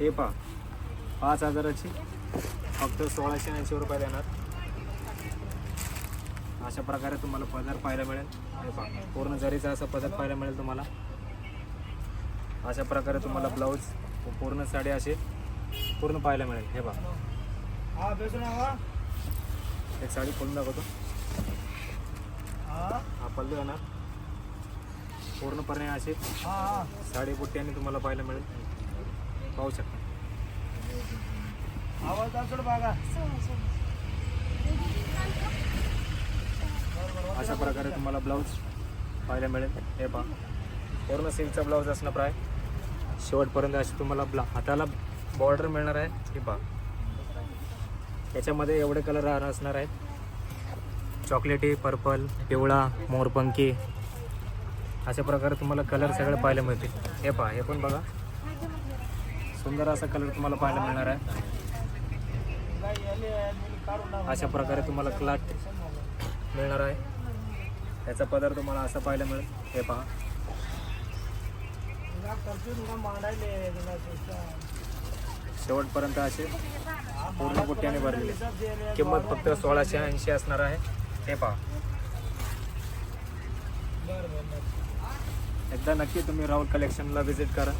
हे पहा 5,000ची फक्त 1,680 रुपये देणार. अशा प्रकारे तुम्हाला पदर पाहायला मिळेल. हे पहा पूर्ण जरीचा असं पदर पाहायला मिळेल तुम्हाला. अशा प्रकारे तुम्हाला ब्लाऊज पूर्ण साडी असे पूर्ण पाहायला मिळेल. हे पहा एक साडी खोलून दाखवतो. हा पल्लू येणार पूर्णपणे असे साडी बुट्ट्याने तुम्हाला पाहायला मिळेल. पाहू शकता. अशा प्रकारे तुम्हाला ब्लाऊज पाहायला मिळेल. हे पहा पूर्ण सिल्कचा ब्लाऊज असणार प्राय शेवटपर्यंत असे तुम्हाला हाताला बॉर्डर मिळणार आहे. हे पहा याच्यामध्ये एवढे कलर असणार आहेत. चॉकलेटी, पर्पल, पिवळा, मोरपंखी अशा प्रकारे तुम्हाला कलर सगळे पाहायला मिळतील. हे पहा हे पण बघा सुंदर असा कलर तुम्हाला पाहायला मिळणार आहे. अशा प्रकारे तुम्हाला क्लॉथ मिळणार आहे. याचा पदर तुम्हाला असा पाहायला मिळेल. हे पहा शेवटपर्यंत असे पूर्ण बुट्ट्याने भरलेले. किंमत फक्त 1,680 असणार आहे. हे पहा एकदा नक्की तुम्ही राहुल कलेक्शनला व्हिजिट करा.